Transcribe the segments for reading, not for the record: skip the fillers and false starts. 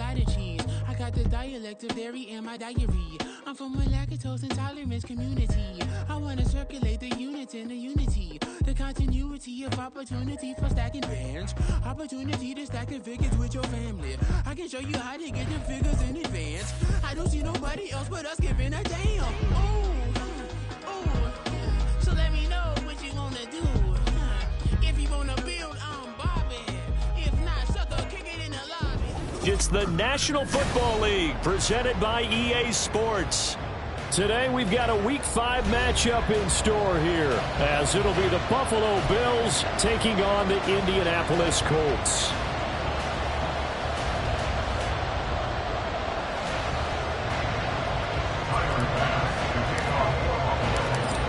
gotta cheese. I got the dialect of dairy in my diary. I'm from a lactose intolerance community. I wanna circulate the units in the unity. The continuity of opportunity for stacking bands. Opportunity to stack the figures with your family. I can show you how to get the figures in advance. I don't see nobody else but us giving a damn. So let me know what you wanna do. If you wanna build, I'm bobbing. If not, sucker, kick it in the lobby. It's the National Football League presented by EA Sports. Today we've got a Week 5 matchup in store here, as it'll be the Buffalo Bills taking on the Indianapolis Colts.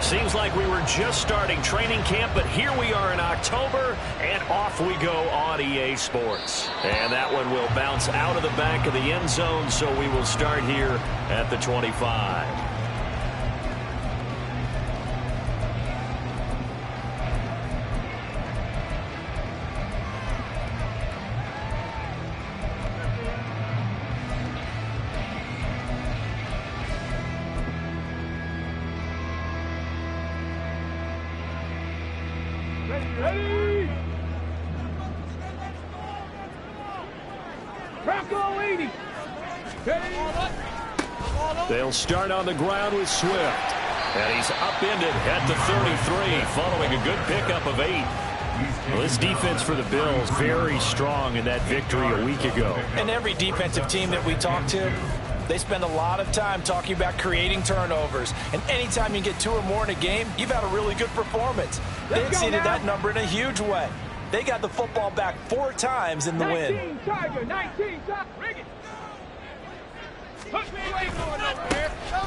Seems like we were just starting training camp, but here we are in October, and off we go on EA Sports. And that one will bounce out of the back of the end zone, so we will start here at the 25. Ready! Bronco 80. They'll start on the ground with Swift. And he's upended at the 33, following a good pickup of 8. Well, this defense for the Bills, very strong in that victory a week ago. And every defensive team that we talk to, they spend a lot of time talking about creating turnovers. And anytime you get 2 or more in a game, you've had a really good performance. They exceeded that number in a huge way. They got the football back 4 times in the win. 19 Tiger, 19 Tiger. Rig it.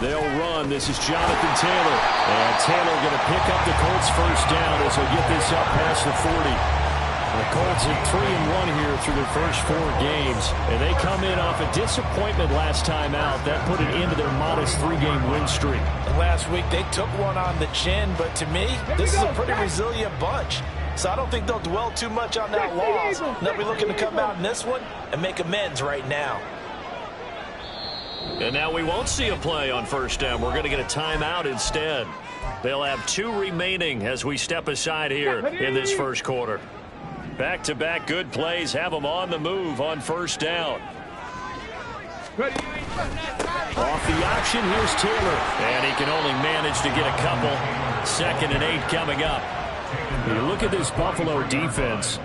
They'll run. This is Jonathan Taylor. And Taylor going to pick up the Colts first down as he'll get this up past the 40. The Colts are 3-1 here through their first 4 games. And they come in off a disappointment last time out. That put it into their modest 3-game win streak. And last week they took one on the chin, but to me, this is a pretty resilient bunch. So I don't think they'll dwell too much on that loss. They'll be looking to come out in this one and make amends right now. And now we won't see a play on first down. We're going to get a timeout instead. They'll have 2 remaining as we step aside here in this first quarter. Back-to-back good plays have them on the move on first down. Off the option, here's Taylor. And he can only manage to get a couple. 2nd and 8 coming up. You look at this Buffalo defense.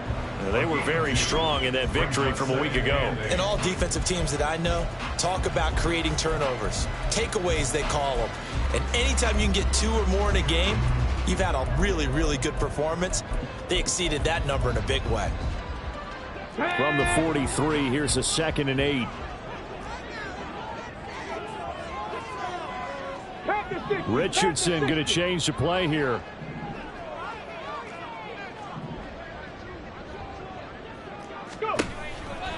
They were very strong in that victory from a week ago. And all defensive teams that I know talk about creating turnovers. Takeaways, they call them. And anytime you can get 2 or more in a game, you've had a really, really good performance. They exceeded that number in a big way. From the 43, here's a 2nd and 8. Richardson going to change the play here.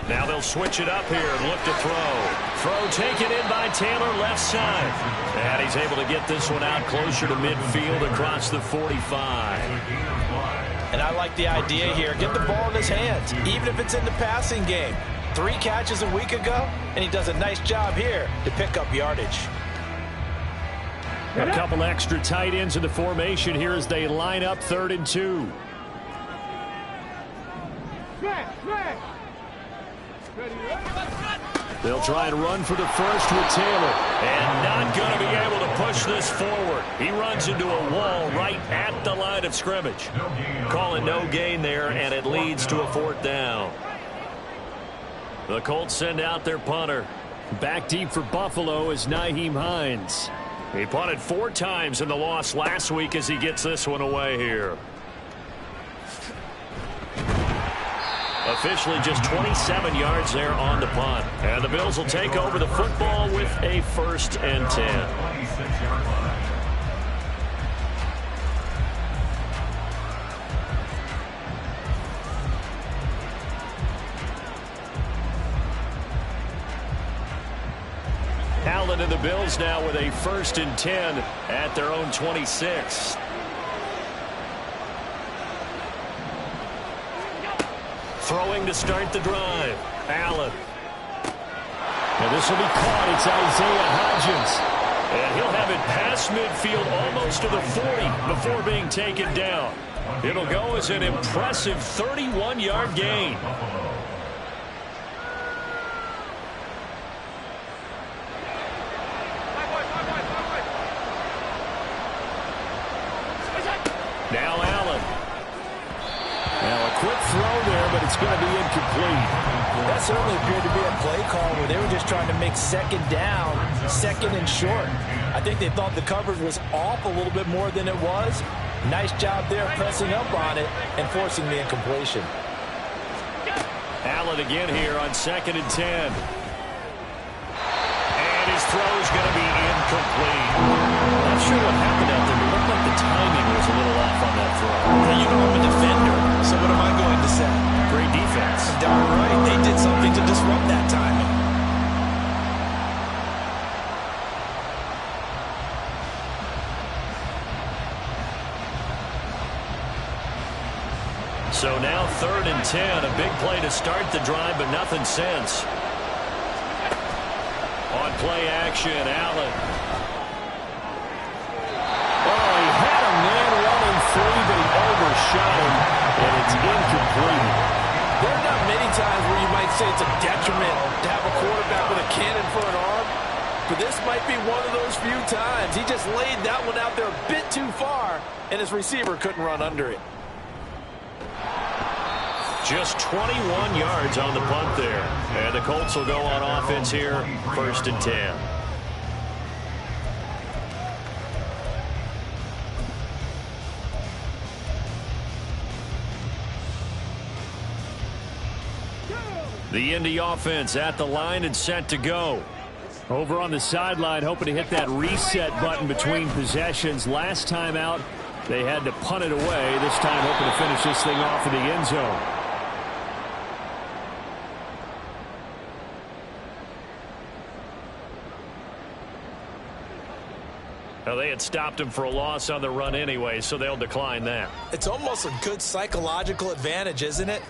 Now they'll switch it up here and look to throw. Throw taken in by Taylor, left side. And he's able to get this one out closer to midfield across the 45. And I like the idea here. Get the ball in his hands, even if it's in the passing game. 3 catches a week ago, and he does a nice job here to pick up yardage. A couple extra tight ends in the formation here as they line up 3rd and 2. They'll try and run for the first with Taylor. And not going to be able to push this forward. He runs into a wall right at the line of scrimmage. Calling no gain there, and it leads to a 4th down. The Colts send out their punter. Back deep for Buffalo is Nyheim Hines. He punted 4 times in the loss last week as he gets this one away here. Officially just 27 yards there on the punt. And the Bills will take over the football with a 1st and 10. Allen and the Bills now with a 1st and 10 at their own 26. Throwing to start the drive. Allen. And this will be caught. It's Isaiah Hodgins. And he'll have it past midfield almost to the 40 before being taken down. It'll go as an impressive 31-yard gain. Now Allen. Now a quick throw there, but it's going to be incomplete. That certainly appeared to be a play call where they were just trying to make second down, second and short. I think they thought the coverage was off a little bit more than it was. Nice job there pressing up on it and forcing the incompletion. Allen again here on 2nd and 10. And his throw's going to be incomplete. Not sure what happened out there. It looked like the timing was a little off on that throw. Now, you know I'm a defender, so what am I going to say? Great defense. Darn right. They did something to disrupt that timing. So now 3rd and 10. A big play to start the drive, but nothing since. On play action, Allen. Oh, he had a man running free, but he overshot him, and it's incomplete. There are not many times where you might say it's a detriment to have a quarterback with a cannon for an arm, but this might be one of those few times. He just laid that one out there a bit too far, and his receiver couldn't run under it. Just 21 yards on the punt there. And the Colts will go on offense here, 1st and 10. The Indy offense at the line and set to go. Over on the sideline, hoping to hit that reset button between possessions. Last time out, they had to punt it away. This time hoping to finish this thing off in the end zone. Well, they had stopped him for a loss on the run anyway, so they'll decline that. It's almost a good psychological advantage, isn't it?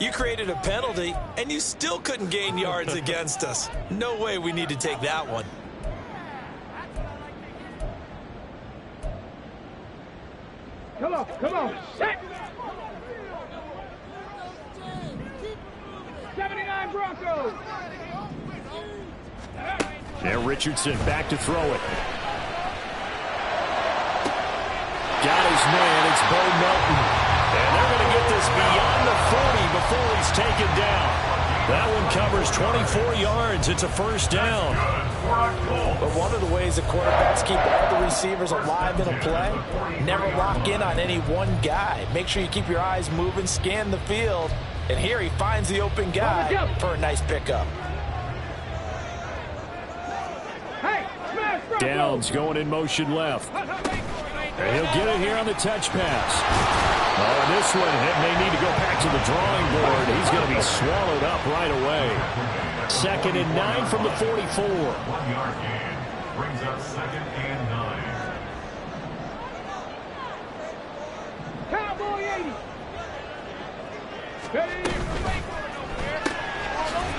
You created a penalty, and you still couldn't gain yards against us. No way we need to take that one. Come on, set! 79 Broncos! Now Richardson back to throw it. Got his man. It's Bo Melton. And they're going to get this beyond the 40 before he's taken down. That one covers 24 yards. It's a 1st down. But one of the ways that quarterbacks keep all the receivers alive in a play, never lock in on any one guy. Make sure you keep your eyes moving, scan the field. And here he finds the open guy for a nice pickup. Downs going in motion left. And he'll get it here on the touch pass. Oh, and this one, it may need to go back to the drawing board. He's going to be swallowed up right away. 2nd and 9 from the 44. 1-yard gain brings up 2nd and 9. Cowboy 80!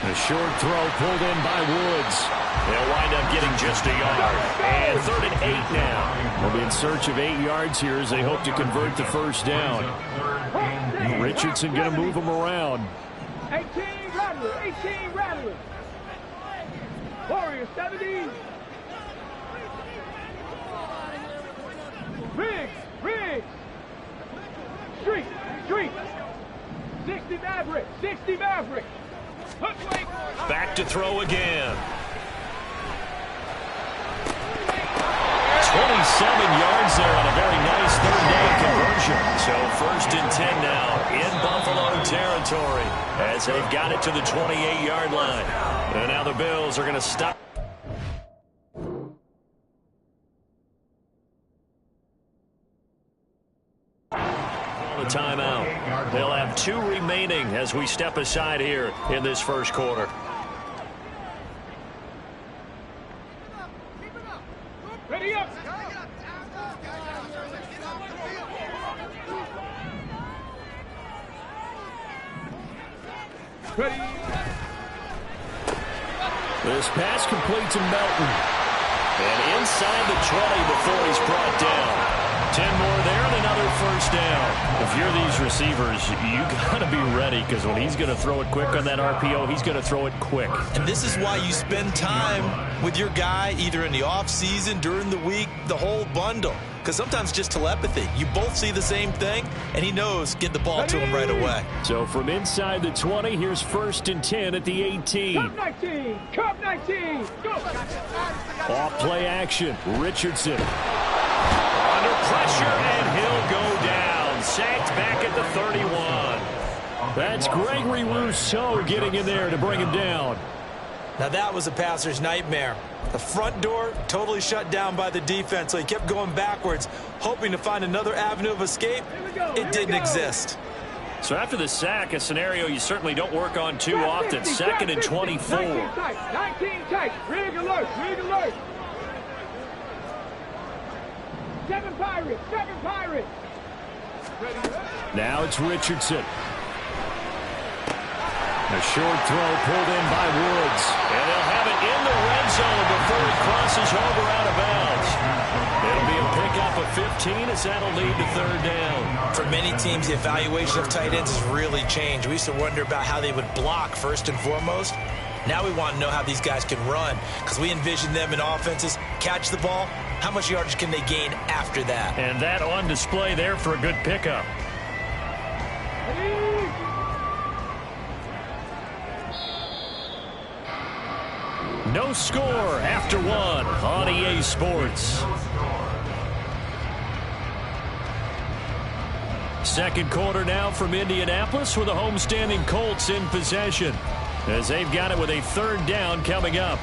The short throw pulled in by Woods. They'll wind up getting just a yard. And 3rd and 8 now. They'll be in search of 8 yards here as they hope to convert the 1st down. Richardson going to move them around. 18 Rattler. Warriors 70. Riggs. Street. 60 Maverick. Back to throw again. 27 yards there on a very nice 3rd down conversion. So 1st and 10 now in Buffalo territory as they've got it to the 28-yard line. And now the Bills are going to stop. The timeout. They'll have 2 remaining as we step aside here in this 1st quarter. Ready up! Ready! This pass complete to Melton. And inside the 20 before he's brought down. 10 more there and another first down. If you're these receivers, you got to be ready because when he's going to throw it quick on that RPO, he's going to throw it quick. And this is why you spend time with your guy either in the offseason, during the week, the whole bundle. Because sometimes just telepathy. You both see the same thing, and he knows get the ball to him right away. So from inside the 20, here's 1st and 10 at the 18. Cup 19. Cup 19. Go. Off play action. Richardson. Under pressure, and he'll go down. Sacked back at the 31. That's Gregory Rousseau getting in there to bring him down. Now that was a passer's nightmare. The front door totally shut down by the defense, so he kept going backwards, hoping to find another avenue of escape. It didn't exist. So after the sack, a scenario you certainly don't work on too often. 2nd and 24. 19 tight. Rig alert. Rig alert. 7 Pirates. 7 Pirates. Now it's Richardson. A short throw pulled in by Woods. And they'll have it in the red zone before he crosses over out of bounds. It'll be a pickup of 15 as that'll lead to 3rd down. For many teams, the evaluation of tight ends has really changed. We used to wonder about how they would block first and foremost. Now we want to know how these guys can run because we envision them in offenses catch the ball. How much yardage can they gain after that? And that on display there for a good pickup. No score after 1 on EA Sports. 2nd quarter now from Indianapolis with the homestanding Colts in possession as they've got it with a 3rd down coming up.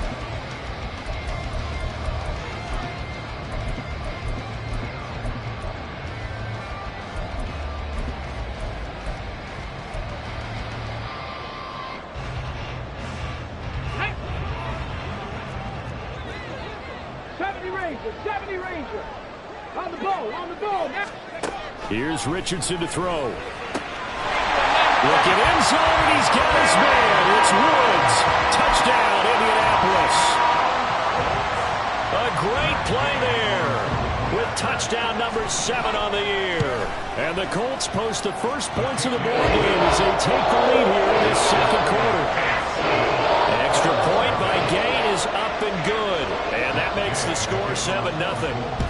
Here's Richardson to throw. Looking end zone, and he's got his man. It's Woods. Touchdown, Indianapolis. A great play there with touchdown number 7 on the year. And the Colts post the first points of the ball game as they take the lead here in this 2nd quarter. Extra point by Gain is up and good. And that makes the score 7-0.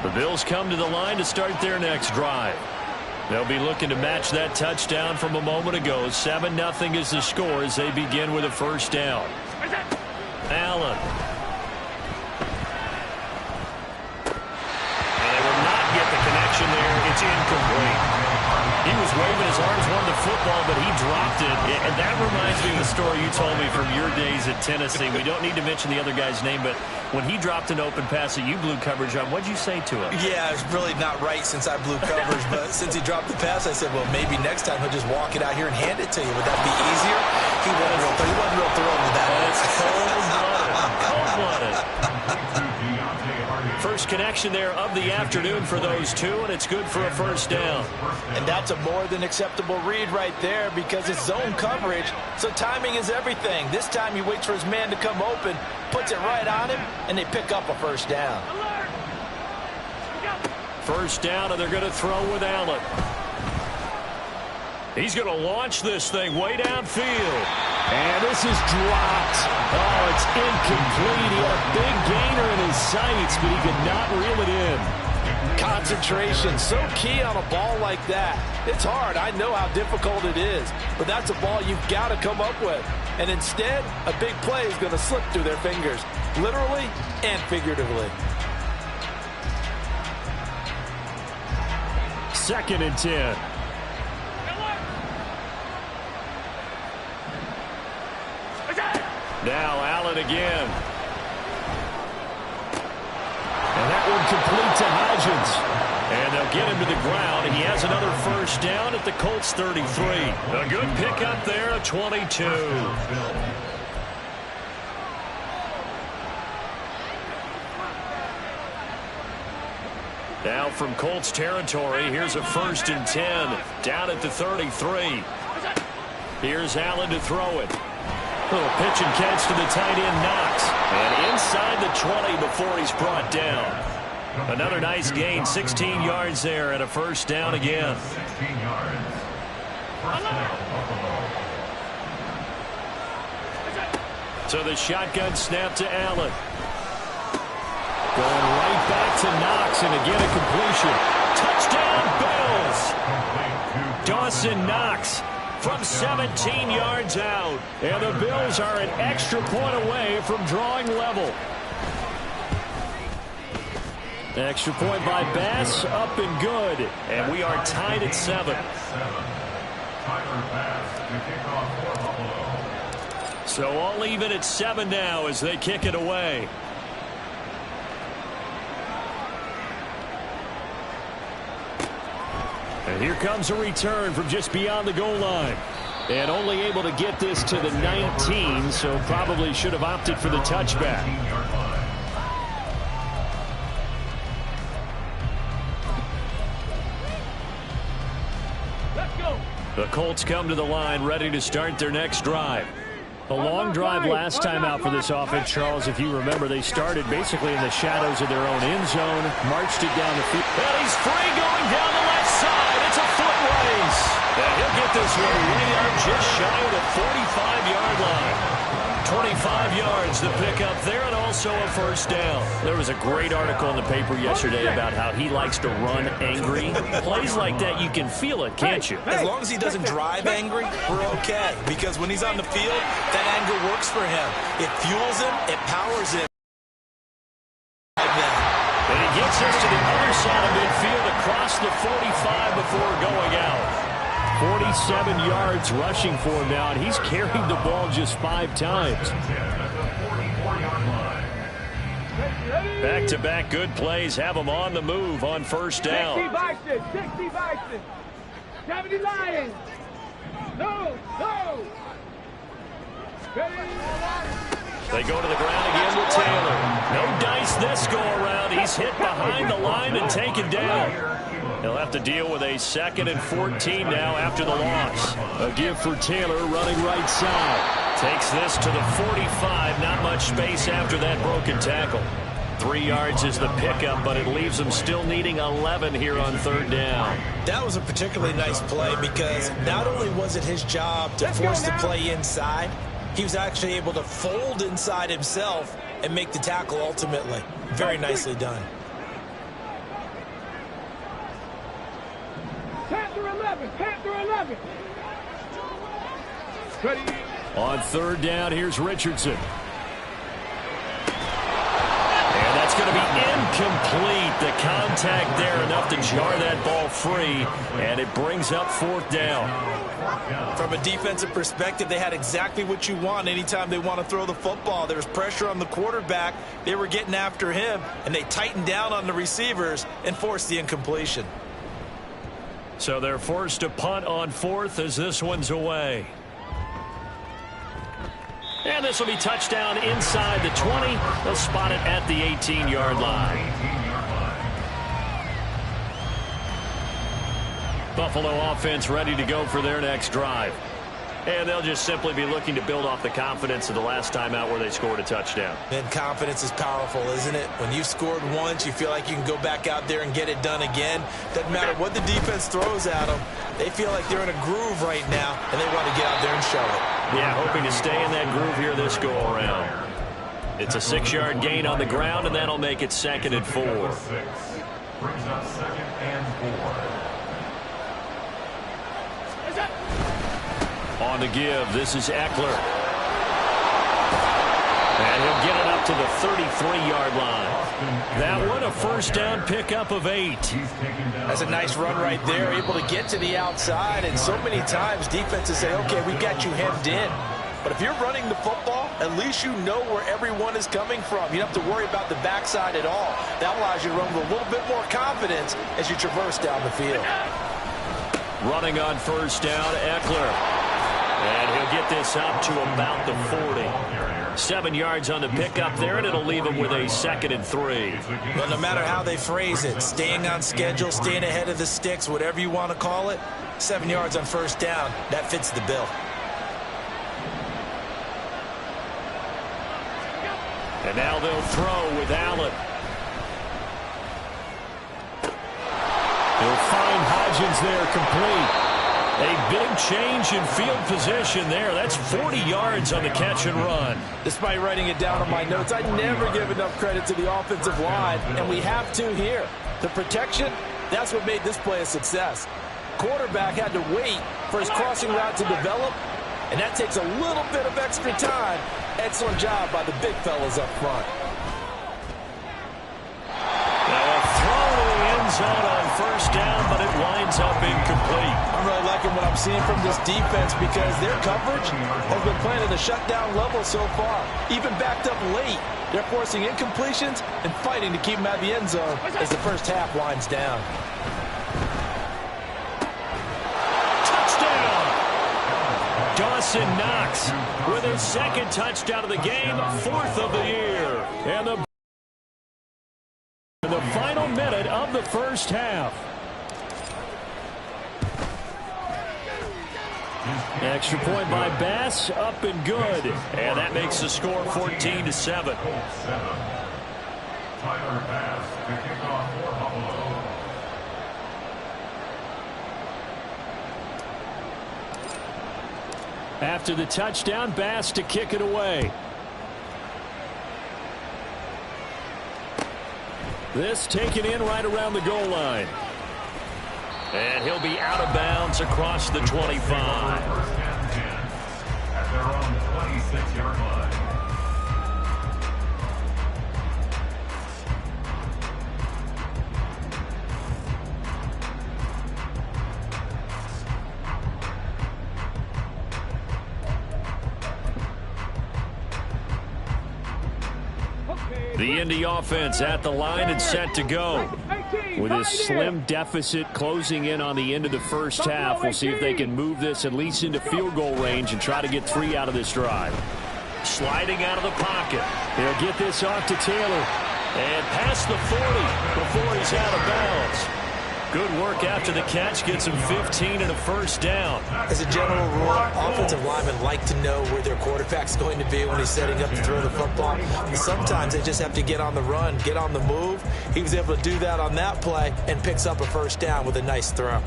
The Bills come to the line to start their next drive. They'll be looking to match that touchdown from a moment ago. 7-0 is the score as they begin with a 1st down. Allen. And they will not get the connection there. It's incomplete. He was waving his arms, wanted the football, but he dropped it. And that reminds me of the story you told me from your days at Tennessee. We don't need to mention the other guy's name, but when he dropped an open pass that you blew coverage on, what'd you say to him? Yeah, it's really not right since I blew coverage, but since he dropped the pass, I said, well, maybe next time he'll just walk it out here and hand it to you. Would that be easier? He wasn't real thrilled with that. That's cold-blooded. First connection there of the afternoon for those two, and it's good for a 1st down. And that's a more than acceptable read right there because it's zone coverage, so timing is everything. This time he waits for his man to come open, puts it right on him, and they pick up a 1st down. 1st down, and they're going to throw with Allen. He's going to launch this thing way downfield. And this is dropped. Oh, it's incomplete. He had a big gainer in his sights, but he could not reel it in. Concentration, so key on a ball like that. It's hard. I know how difficult it is, but that's a ball you've got to come up with. And instead, a big play is going to slip through their fingers, literally and figuratively. 2nd and 10. Now Allen again. And that one complete to Hodgins. And they'll get him to the ground. He has another first down at the Colts 33. A good pickup there, a 22. Now from Colts territory, here's a 1st and 10 down at the 33. Here's Allen to throw it. Little pitch and catch to the tight end, Knox. And inside the 20 before he's brought down. Another nice gain, 16 yards there and a first down again. 16 yards. First down, Buffalo. So the shotgun snap to Allen. Going right back to Knox, and again a completion. Touchdown, Bills! Dawson Knox from 17 yards out. And the Bills are an extra point away from drawing level. Extra point by Bass, up and good. And we are tied at 7. So all even at 7 now as they kick it away. And here comes a return from just beyond the goal line. And only able to get this to the 19, so probably should have opted for the touchback. Let's go. The Colts come to the line ready to start their next drive. A long drive last time out for this offense, Charles. If you remember, they started basically in the shadows of their own end zone, marched it down the field. And he's free going down the left side. It's a foot race. And he'll get this one way up just shy of the 45-yard line. 25 yards to pick up there, and also a first down. There was a great article in the paper yesterday about how he likes to run angry. Plays like that, you can feel it, can't you? As long as he doesn't drive angry, we're okay. Because when he's on the field, that anger works for him. It fuels him, it powers him. And he gets us to the other side of midfield across the 45 before going out. 47 yards rushing for him now, and he's carried the ball just 5 times. Back-to-back good plays have him on the move on first down. 60 Bison, 60 Bison, 70 Lions. No. They go to the ground again with Taylor. No dice this go-around. He's hit behind the line and taken down. He'll have to deal with a 2nd and 14 now after the loss. A give for Taylor running right side. Takes this to the 45. Not much space after that broken tackle. 3 yards is the pickup, but it leaves them still needing 11 here on 3rd down. That was a particularly nice play because not only was it his job to force the play inside, he was actually able to fold inside himself and make the tackle ultimately. Very nicely done. Panther 11. Ready. On 3rd down, here's Richardson. And that's going to be incomplete. The contact there enough to jar that ball free, and it brings up 4th down. From a defensive perspective, they had exactly what you want anytime they want to throw the football. There was pressure on the quarterback. They were getting after him, and they tightened down on the receivers and forced the incompletion. So they're forced to punt on 4th as this one's away. And this will be touchdown inside the 20. They'll spot it at the 18-yard line. Buffalo offense ready to go for their next drive. And they'll just simply be looking to build off the confidence of the last time out where they scored a touchdown. And confidence is powerful, isn't it? When you've scored once, you feel like you can go back out there and get it done again. Doesn't matter what the defense throws at them. They feel like they're in a groove right now, and they want to get out there and show it. Yeah, hoping to stay in that groove here this go-around. It's a 6-yard gain on the ground, and that'll make it 2nd and 4. Brings up 2nd and 4. On the give, this is Eckler. And he'll get it up to the 33-yard line. That one, a first down pickup of 8. That's a nice run right there, able to get to the outside. And so many times defenses say, okay, we got you hemmed in. But if you're running the football, at least you know where everyone is coming from. You don't have to worry about the backside at all. That allows you to run with a little bit more confidence as you traverse down the field. Running on first down, Eckler. And he'll get this up to about the 40. 7 yards on the pickup there, and it'll leave him with a 2nd and 3. But no matter how they phrase it, staying on schedule, staying ahead of the sticks, whatever you want to call it, 7 yards on first down, that fits the bill. And now they'll throw with Allen. He'll find Hodgins there complete. A big change in field position there. That's 40 yards on the catch and run. Despite writing it down on my notes, I never give enough credit to the offensive line, and we have to here. The protection, that's what made this play a success. Quarterback had to wait for his crossing route to develop, and that takes a little bit of extra time. Excellent job by the big fellas up front. Now a throw to the end zone on first down, but it winds up incomplete. I'm really liking what I'm seeing from this defense because their coverage has been playing at a shutdown level so far. Even backed up late, they're forcing incompletions and fighting to keep them out of the end zone as the first half winds down. Dawson Knox with his 2nd touchdown of the game, 4th of the year. And the final minute of the first half. Extra point by Bass, up and good. And that makes the score 14-7. Tyler Bass to kick off for Buffalo. After the touchdown, Bass to kick it away. This taken in right around the goal line. And he'll be out of bounds across the 25. First and 10 at their own 26-yard line. The Indy offense at the line and set to go. With a slim deficit closing in on the end of the first half, we'll see if they can move this at least into field goal range and try to get 3 out of this drive. Sliding out of the pocket. He'll get this off to Taylor. And past the 40 before he's out of bounds. Good work after the catch. Gets him 15 and a first down. As a general rule, offensive linemen like to know where their quarterback's going to be when he's setting up to throw the football. And sometimes they just have to get on the run, get on the move. He was able to do that on that play and picks up a first down with a nice throw.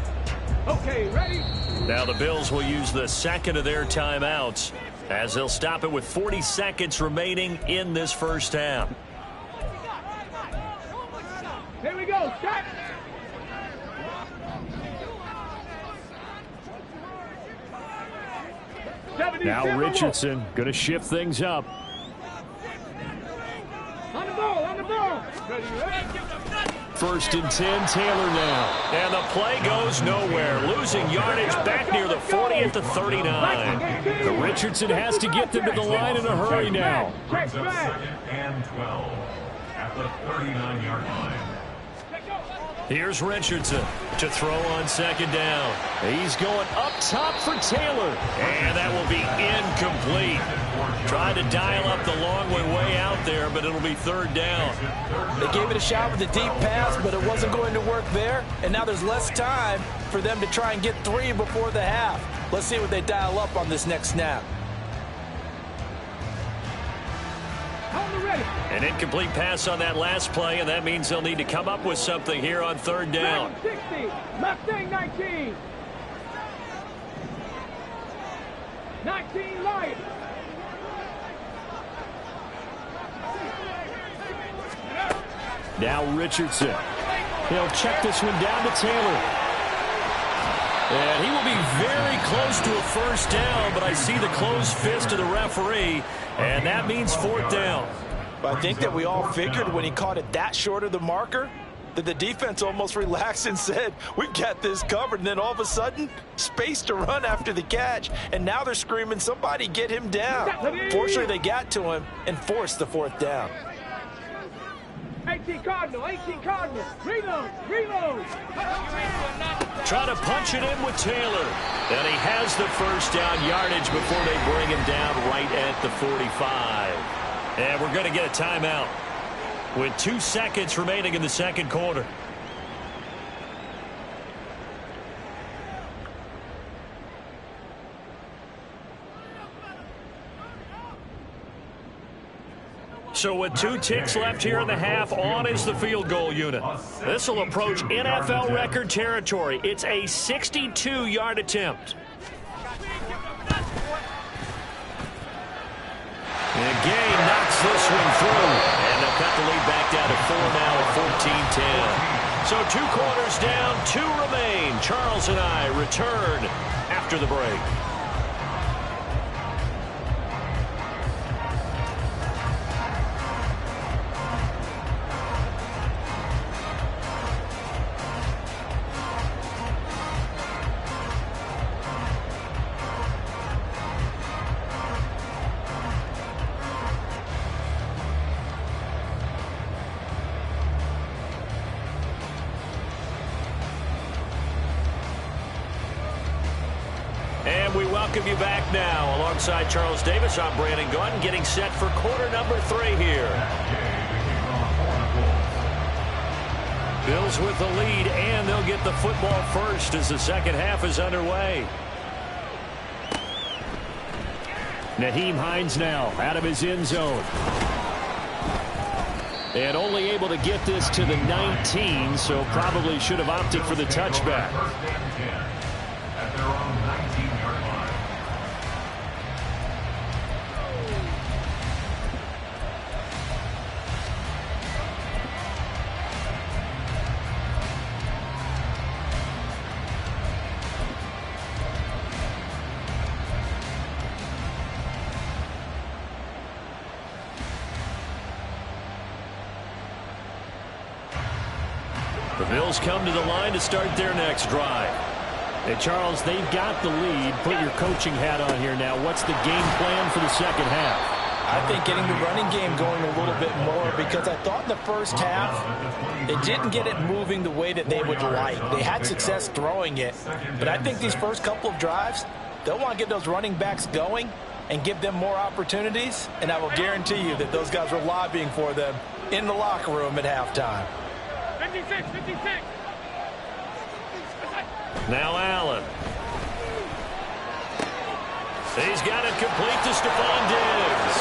Okay, ready? Now the Bills will use the 2nd of their timeouts as they'll stop it with 40 seconds remaining in this first half. Here we go, stop. Now Richardson going to shift things up. On the ball, on the ball. Ready, ready? 1st and 10, Taylor now. And the play goes nowhere. Losing yardage back near the 40 at the 39. The Richardson has to get them to the line in a hurry now. Brings up 2nd and 12 at the 39-yard line. Here's Richardson to throw on 2nd down. He's going up top for Taylor. And that will be incomplete. Tried to dial up the long way out there, but it'll be 3rd down. They gave it a shot with a deep pass, but it wasn't going to work there. And now there's less time for them to try and get 3 before the half. Let's see what they dial up on this next snap. An incomplete pass on that last play, and that means they'll need to come up with something here on 3rd down. 60, Mustang 19. 19 Lions. Now Richardson. He'll check this one down to Taylor. And he will be very close to a first down, but I see the closed fist of the referee, and that means 4th down. But I think that we all figured when he caught it that short of the marker, that the defense almost relaxed and said, we've got this covered. And then all of a sudden, space to run after the catch. And now they're screaming, somebody get him down. Fortunately, they got to him and forced the 4th down. 18 Cardinal, 18 Cardinal. Reload, reload. Trying to punch it in with Taylor. And he has the first down yardage before they bring him down right at the 45. And we're going to get a timeout with 2 seconds remaining in the second quarter. So with 2 ticks left here in the half, on is the field goal unit. This will approach NFL record territory. It's a 62-yard attempt. And Gay knocks this one through. And they'll cut the lead back down to 4 now at 14-10. So 2 quarters down, 2 remain. Charles and I return after the break. We welcome you back now. Alongside Charles Davis, I'm Brandon Gunn, getting set for quarter number 3 here. Bills with the lead, and they'll get the football first as the second half is underway. Nyheim Hines now out of his end zone. And only able to get this to the 19, so probably should have opted for the touchback. At their own 19-yard line. The Bills come to the line to start their next drive. Hey, Charles, they've got the lead. Put your coaching hat on here now. What's the game plan for the second half? I think getting the running game going a little bit more, because I thought in the first half it didn't get it moving the way that they would like. They had success throwing it, but I think these first couple of drives, they'll want to get those running backs going and give them more opportunities, and I will guarantee you that those guys were lobbying for them in the locker room at halftime. 56, 56. Now Allen. He's got it complete to Stephon Diggs.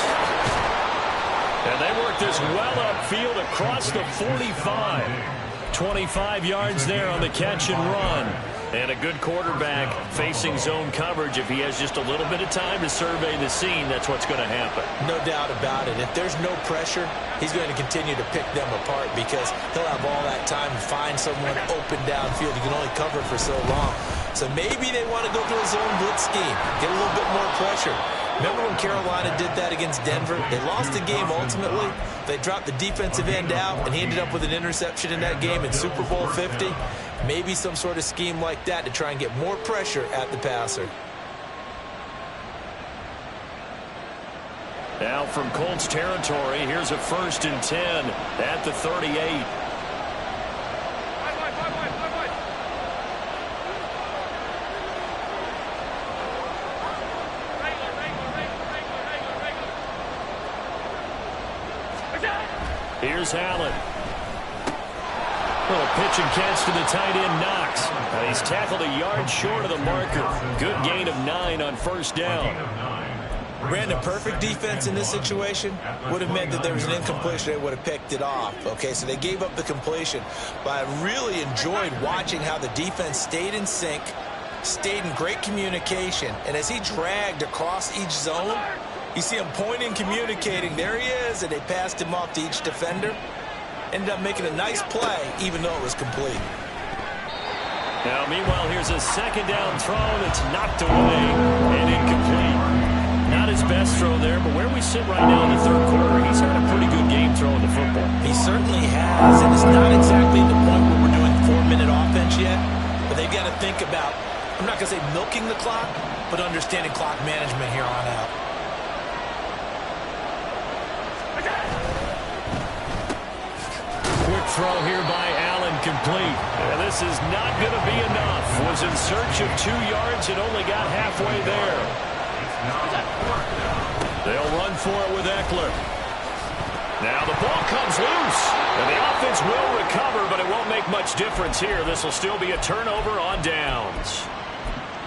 And they work this well upfield across the 45. 25 yards there on the catch and run. And a good quarterback facing zone coverage. If he has just a little bit of time to survey the scene, that's what's going to happen. No doubt about it. If there's no pressure, he's going to continue to pick them apart, because he'll have all that time to find someone open downfield. You can only cover for so long. So maybe they want to go through a zone blitz scheme, get a little bit more pressure. Remember when Carolina did that against Denver? They lost the game ultimately. They dropped the defensive end out, and he ended up with an interception in that game in Super Bowl 50. Maybe some sort of scheme like that to try and get more pressure at the passer. Now from Colts territory, here's a 1st and 10 at the 38. Here's Allen. Little pitch and catch to the tight end, Knox. And he's tackled a yard short of the marker. Good gain of 9 on 1st down. Brandon, perfect defense in this situation would have meant that there was an incompletion. They would have picked it off. Okay, so they gave up the completion. But I really enjoyed watching how the defense stayed in sync, stayed in great communication. And as he dragged across each zone, you see him pointing, communicating. There he is, and they passed him off to each defender. Ended up making a nice play, even though it was complete. Now, meanwhile, here's a 2nd down throw that's knocked away and incomplete. Not his best throw there, but where we sit right now in the third quarter, he's had a pretty good game throwing the football. He certainly has, and it's not exactly the point where we're doing 4-minute offense yet, but they've got to think about, I'm not going to say milking the clock, but understanding clock management here on out. Quick throw here by Allen, complete. And this is not going to be enough. Was in search of 2 yards and only got halfway there. They'll run for it with Eckler. Now the ball comes loose. And the offense will recover, but it won't make much difference here. This will still be a turnover on downs.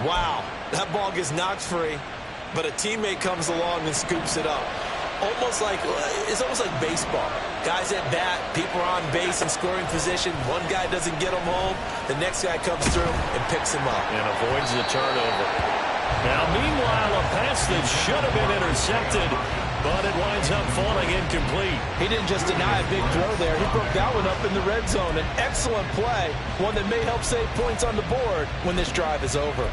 Wow, that ball gets knocked free, but a teammate comes along and scoops it up. It's almost like baseball. Guys at bat, people are on base in scoring position. One guy doesn't get him home. The next guy comes through and picks him up. And avoids the turnover. Now, meanwhile, a pass that should have been intercepted, but it winds up falling incomplete. He didn't just deny a big throw there. He broke that one up in the red zone. An excellent play, one that may help save points on the board when this drive is over.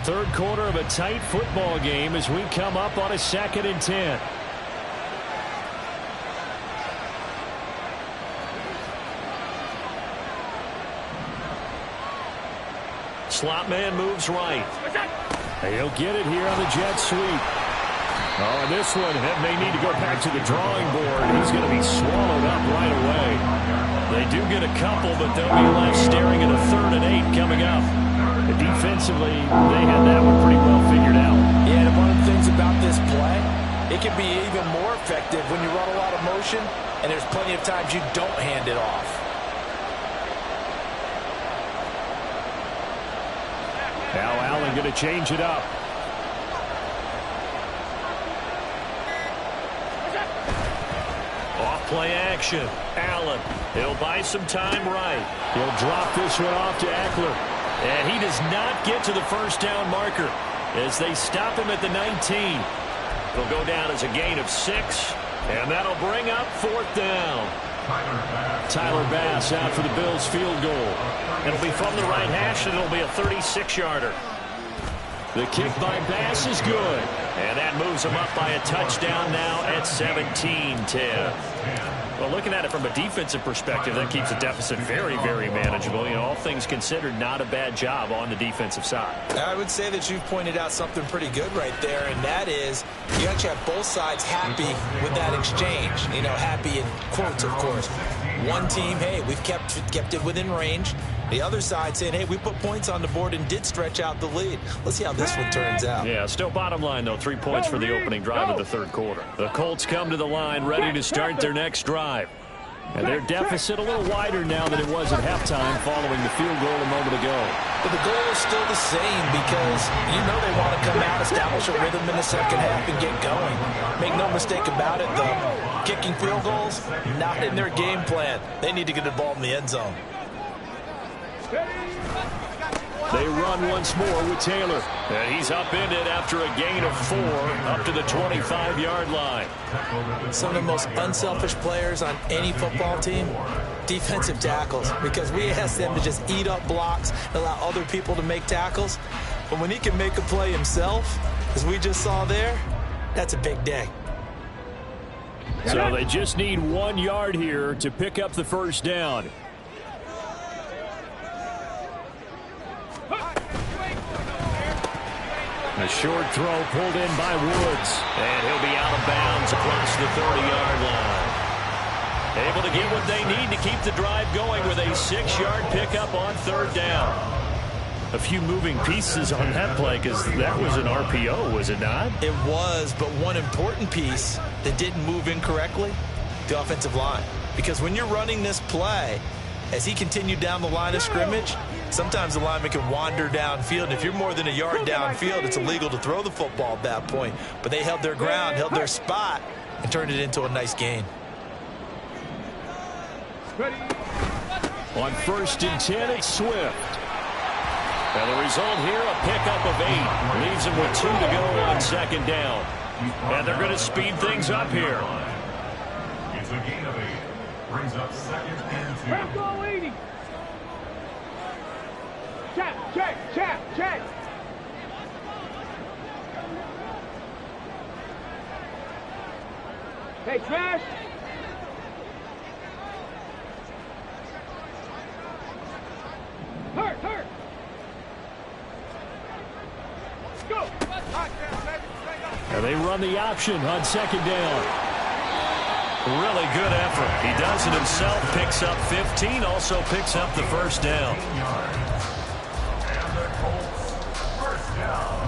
Third quarter of a tight football game as we come up on a 2nd and 10. Slot man moves right. He'll get it here on the jet sweep. Oh, and this one may need to go back to the drawing board. He's going to be swallowed up right away. They do get a couple, but they'll be left staring at a 3rd and 8 coming up. Defensively, they had that one pretty well figured out. Yeah, and one of the things about this play, it can be even more effective when you run a lot of motion, and there's plenty of times you don't hand it off. Now Allen going to change it up. Off play action. Allen, he'll buy some time right. He'll drop this one off to Eckler. And he does not get to the first down marker as they stop him at the 19. He'll go down as a gain of 6, and that'll bring up 4th down. Tyler Bass out for the Bills field goal. It'll be from the right hash, and it'll be a 36-yarder. The kick by Bass is good, and that moves him up by a touchdown now at 17-10. Well, looking at it from a defensive perspective, that keeps the deficit very, very manageable. You know, all things considered, not a bad job on the defensive side. I would say that you've pointed out something pretty good right there, and that is you actually have both sides happy with that exchange. You know, happy in quotes, of course. One team, hey, we've kept it within range. The other side saying, hey, we put points on the board and did stretch out the lead. Let's see how this one turns out. Yeah, still bottom line, though, 3 points for the opening drive of the third quarter. The Colts come to the line ready to start their next drive. And their deficit a little wider now than it was at halftime following the field goal a moment ago. But the goal is still the same because you know they want to come out, establish a rhythm in the second half, and get going. Make no mistake about it, though. Kicking field goals, not in their game plan. They need to get the ball in the end zone. They run once more with Taylor. And he's upended after a gain of 4 up to the 25-yard line. Some of the most unselfish players on any football team, defensive tackles, because we ask them to just eat up blocks and allow other people to make tackles. But when he can make a play himself, as we just saw there, that's a big day. So they just need 1 yard here to pick up the first down. A short throw pulled in by Woods. And he'll be out of bounds across the 30-yard line. Able to get what they need to keep the drive going with a 6-yard pickup on third down. A few moving pieces on that play because that was an RPO, was it not? It was, but one important piece that didn't move incorrectly, the offensive line. Because when you're running this play, as he continued down the line of scrimmage, sometimes the lineman can wander downfield. And if you're more than a yard downfield, it's illegal to throw the football at that point. But they held their ground, held their spot, and turned it into a nice gain. On 1st and 10, it's Swift. And the result here, a pickup of 8. Leaves them with 2 to go on second down. And they're going to speed things up here. It's a gain of 8. Brings up 2nd and 2. Press all 80. Check. Hey, Trash. Hurt. Go. And they run the option on 2nd down. Really good effort. He does it himself, picks up 15, also picks up the 1st down. And the Colts, 1st down.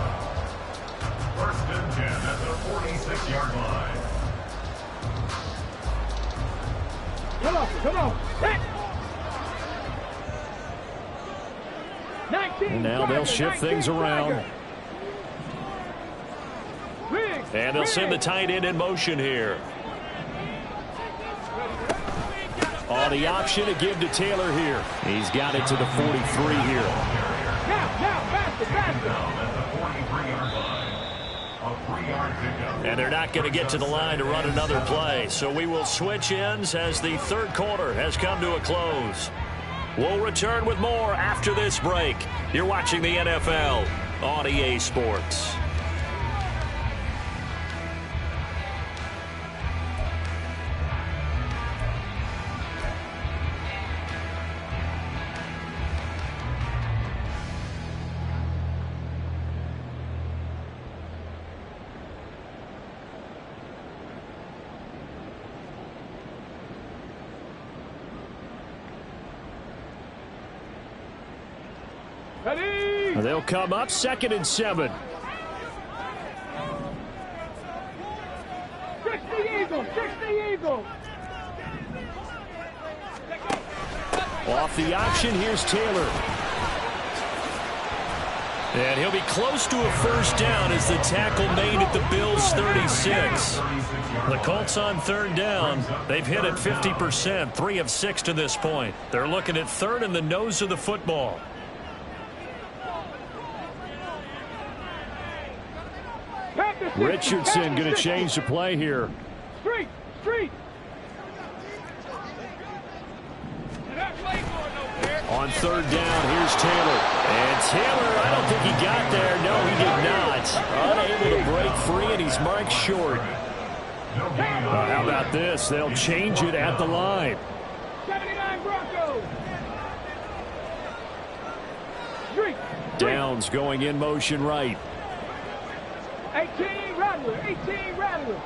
1st and 10 at the 46-yard line. Come on. Hit. 19. And now they'll shift things around. And they'll send the tight end in motion here. On the option to give to Taylor here. He's got it to the 43 here. Now, faster. And they're not going to get to the line to run another play. So we will switch ends as the 3rd quarter has come to a close. We'll return with more after this break. You're watching the NFL on EA Sports. Ready? They'll come up 2nd and 7. 60 Eagles. Off the option, here's Taylor. And he'll be close to a 1st down as the tackle made at the Bills' 36. The Colts on 3rd down. They've hit it 50%, 3 of 6 to this point. They're looking at 3rd in the nose of the football. Richardson going to change the play here. Street. On 3rd down, here's Taylor. And Taylor, I don't think he got there. No, he did not. Unable to break free, and he's marked short. How about this? They'll change it at the line. 79 Broncos. Downs going in motion right. 18 Rattler.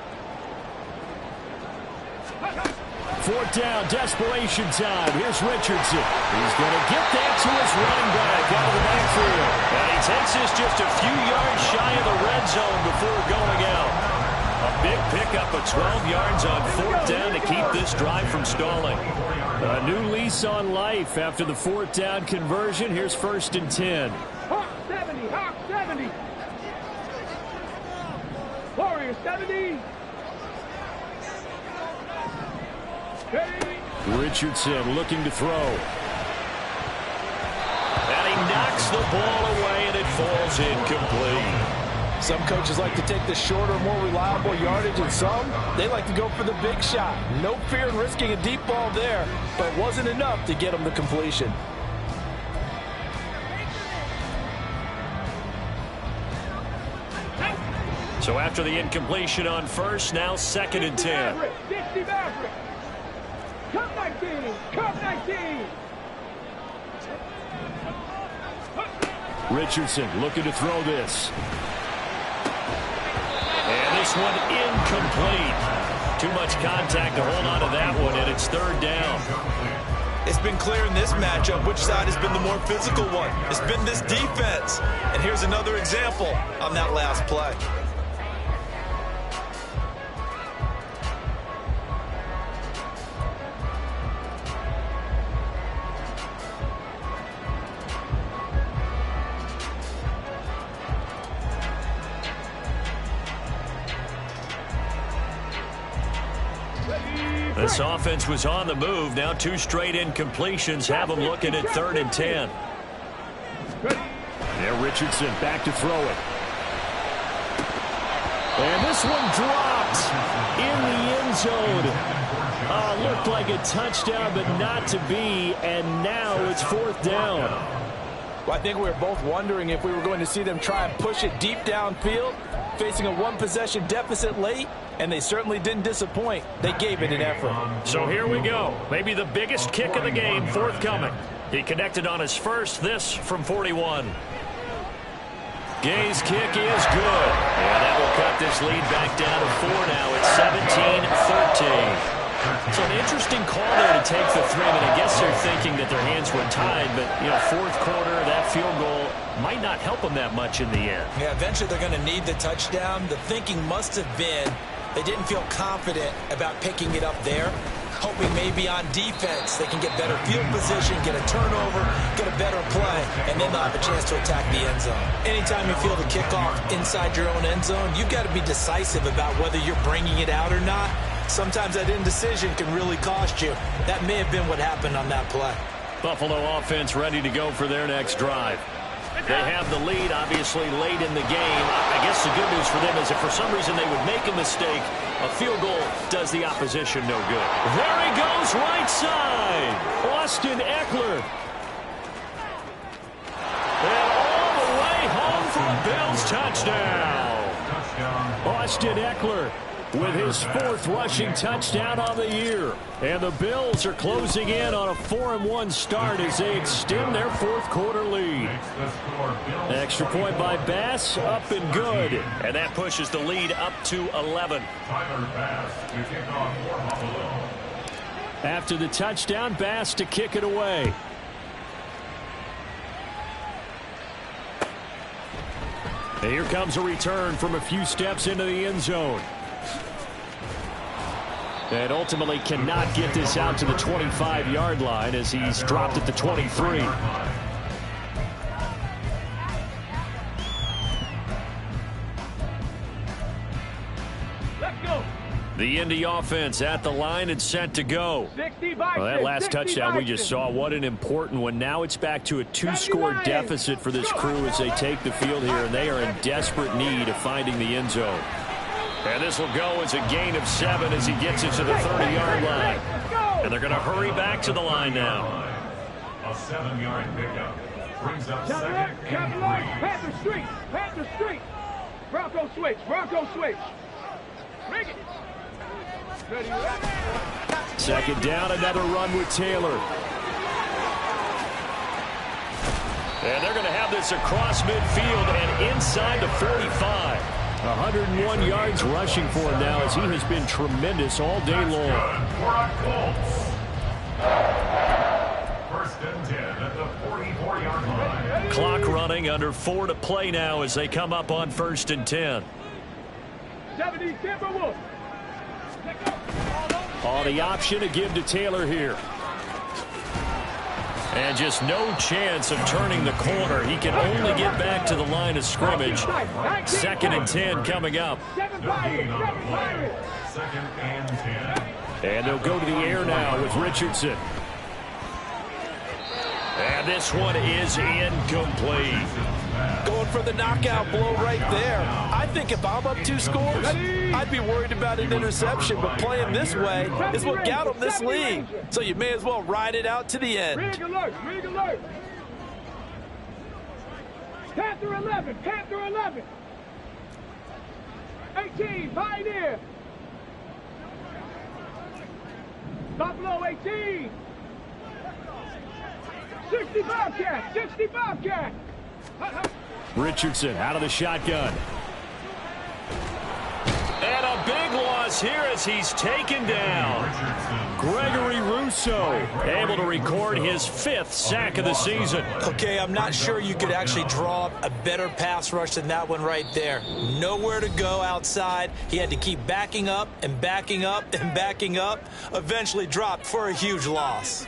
4th down, desperation time. Here's Richardson. He's going to get that to his running back out of the backfield. And he takes this just a few yards shy of the red zone before going out. A big pickup of 12 yards on 4th down to keep this drive from stalling. A new lease on life after the 4th down conversion. Here's 1st and 10. Hawk 70. Warriors 70. Richardson looking to throw. And he knocks the ball away, and it falls incomplete. Some coaches like to take the shorter, more reliable yardage, and some, they like to go for the big shot. No fear in risking a deep ball there, but it wasn't enough to get him the completion. So after the incompletion on 1st, now 2nd and 10. 60 Maverick. Cup 19. Richardson looking to throw this. And this one incomplete. Too much contact to hold on to that one, and it's 3rd down. It's been clear in this matchup which side has been the more physical one. It's been this defense. And here's another example on that last play. This offense was on the move. Now 2 straight incompletions have them looking at 3rd and 10. There, Richardson back to throw it. And this one dropped in the end zone. A That looked like a touchdown, but not to be, and now it's 4th down. Well, I think we were both wondering if we were going to see them try and push it deep downfield, facing a one-possession deficit late, and they certainly didn't disappoint. They gave it an effort. So here we go. Maybe the biggest kick of the game forthcoming. He connected on his first, this from 41. Gay's kick is good. And that will cut this lead back down to 4 now. It's 17-13. So an interesting call there to take the 3. I guess they're thinking that their hands were tied, but, you know, 4th quarter, that field goal might not help them that much in the end. Yeah, eventually they're going to need the touchdown. The thinking must have been they didn't feel confident about picking it up there, hoping maybe on defense they can get better field position, get a turnover, get a better play, and then they'll have a chance to attack the end zone. Anytime you feel the kickoff inside your own end zone, you've got to be decisive about whether you're bringing it out or not. Sometimes that indecision can really cost you. That may have been what happened on that play. Buffalo offense ready to go for their next drive. They have the lead, obviously, late in the game. I guess the good news for them is if for some reason they would make a mistake, a field goal does the opposition no good. There he goes, right side. Austin Eckler. And all the way home for a Bills touchdown. Austin Eckler with his 4th rushing touchdown on the year. And the Bills are closing in on a 4-1 start as they extend their 4th quarter lead. Extra point by Bass, up and good. And that pushes the lead up to 11. After the touchdown, Bass to kick it away. And here comes a return from a few steps into the end zone. And ultimately cannot get this out to the 25-yard line as he's dropped at the 23. Let's go. The Indy offense at the line and set to go. 60 Well, that last touchdown we just saw, what an important one. Now it's back to a 2-score deficit for this crew as they take the field here, and they are in desperate need of finding the end zone. And this will go as a gain of 7 as he gets it to the 30-yard line. And they're going to hurry back to the line now. A 7-yard pickup brings up Cover up, cover up, Panther Street, Panther Street. Bronco switch, Bronco switch. Rig it. Ready, ready. 2nd down, another run with Taylor. And they're going to have this across midfield and inside the 45. 101 yards rushing for him now as he has been tremendous all day long. 1st and 10 at the 44-yard line. Clock running, under 4 to play now as they come up on 1st and 10. 70 Timberwolves. On the option to give to Taylor here. And just no chance of turning the corner. He can only get back to the line of scrimmage. 2nd and 10 coming up. No gain on the play. 2nd and 10. And they'll go to the air now with Richardson. And this one is incomplete. Going for the knockout blow right there. I think if I'm up 2 scores, I'd be worried about an interception, but playing this way is what got them this lead. So you may as well ride it out to the end. Rig alert, rig alert. Panther 11, Panther 11. 18, Pioneer. Buffalo 18. 60 Bobcat, 60 Bobcat. Richardson out of the shotgun. And a big loss here as he's taken down. Gregory Rousseau able to record his 5th sack of the season. Okay, I'm not sure you could actually draw up a better pass rush than that one right there. Nowhere to go outside. He had to keep backing up and backing up and backing up. Eventually dropped for a huge loss.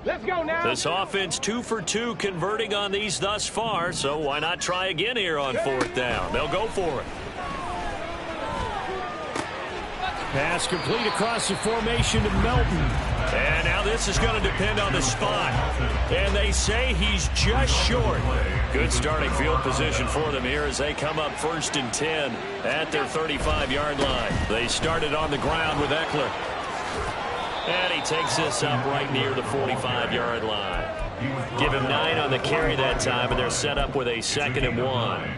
Let's go now. This offense 2 for 2 converting on these thus far, so why not try again here on 4th down? They'll go for it. Pass complete across the formation to Melton. And now this is going to depend on the spot. And they say he's just short. Good starting field position for them here as they come up 1st and 10 at their 35-yard line. They started on the ground with Eckler. And he takes this up right near the 45-yard line. Give him 9 on the carry that time, and they're set up with a 2nd and 1.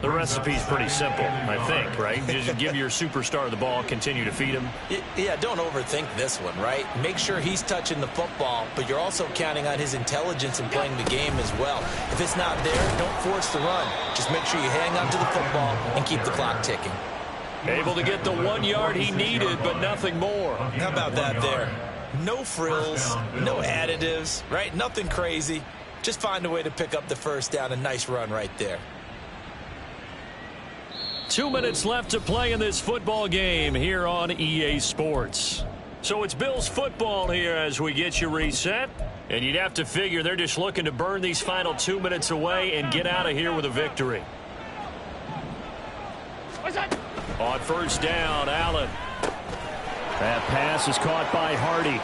The recipe's pretty simple, I think, right? Just give your superstar the ball, continue to feed him. Yeah, don't overthink this one, right? Make sure he's touching the football, but you're also counting on his intelligence in playing the game as well. If it's not there, don't force the run. Just make sure you hang on to the football and keep the clock ticking. Able to get the 1 yard he needed, but nothing more. How about that there? No frills, no additives, right? Nothing crazy. Just find a way to pick up the first down. A nice run right there. 2 minutes left to play in this football game here on EA Sports. So it's Bills football here as we get you reset. And you'd have to figure they're just looking to burn these final 2 minutes away and get out of here with a victory. On 1st down, Allen. That pass is caught by Hardy.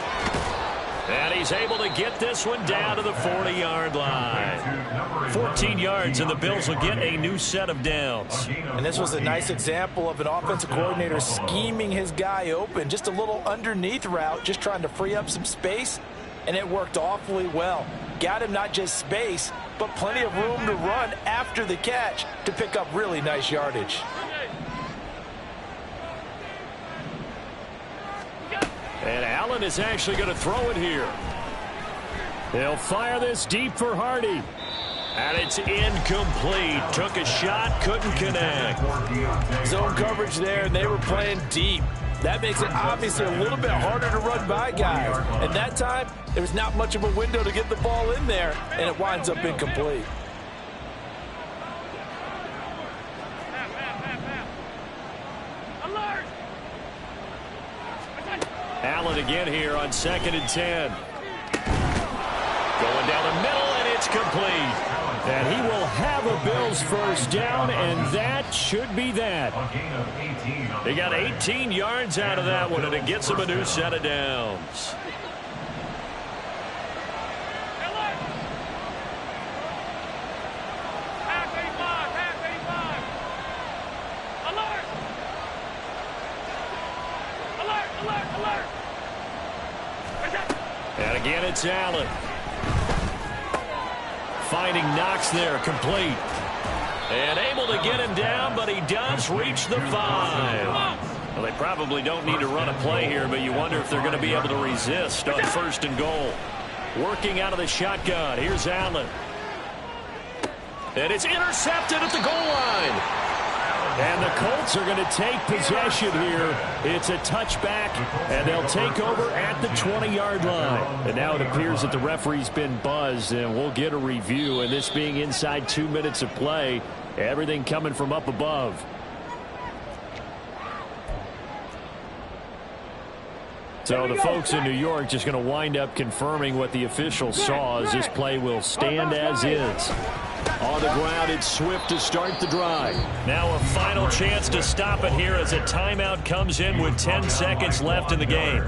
And he's able to get this one down to the 40-yard line. 14 yards, and the Bills will get a new set of downs. And this was a nice example of an offensive coordinator scheming his guy open. Just a little underneath route, just trying to free up some space, and it worked awfully well. Got him not just space, but plenty of room to run after the catch to pick up really nice yardage. And Allen is actually going to throw it here. They'll fire this deep for Hardy. And it's incomplete. Took a shot, couldn't connect. Zone coverage there, and they were playing deep. That makes it obviously a little bit harder to run by guys. And that time, there was not much of a window to get the ball in there, and it winds up incomplete. Allen again here on 2nd and 10. Going down the middle, and it's complete. And he will have a Bills first down, and that should be that. They got 18 yards out of that one, and it gets them a new set of downs. And again, it's Allen. Finding Knox there, complete. And able to get him down, but he does reach the 5. Well, they probably don't need to run a play here, but you wonder if they're going to be able to resist on 1st and goal. Working out of the shotgun. Here's Allen. And it's intercepted at the goal line. And the Colts are going to take possession here. It's a touchback, and they'll take over at the 20-yard line. And now it appears that the referee's been buzzed, and we'll get a review. And this being inside 2 minutes of play, everything coming from up above. So the folks in New York just going to wind up confirming what the official saw as this play will stand as is. On the ground, it's Swift to start the drive. Now a final chance to stop it here as a timeout comes in with 10 seconds left in the game.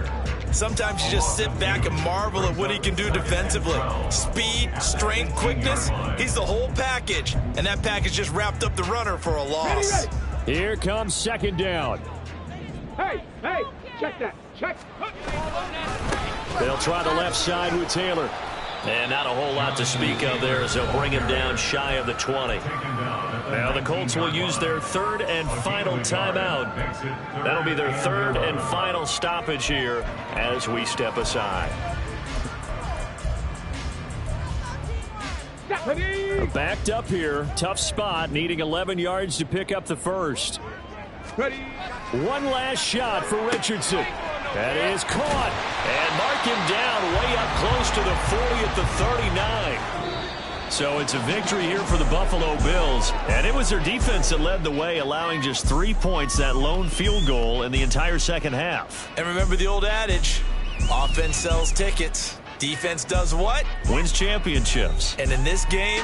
Sometimes you just sit back and marvel at what he can do defensively. Speed, strength, quickness, he's the whole package. And that package just wrapped up the runner for a loss. Here comes 2nd down. Hey, check that, check. They'll try the left side with Taylor. And not a whole lot to speak of there as they'll bring him down shy of the 20. Now the Colts will use their 3rd and final timeout. That'll be their 3rd and final stoppage here as we step aside. Backed up here. Tough spot, needing 11 yards to pick up the first. One last shot for Richardson. That is caught. And mark him down way up close to the 40 at the 39. So it's a victory here for the Buffalo Bills. And it was their defense that led the way, allowing just 3 points, that lone field goal in the entire second half. And remember the old adage, offense sells tickets. Defense does what? Wins championships. And in this game,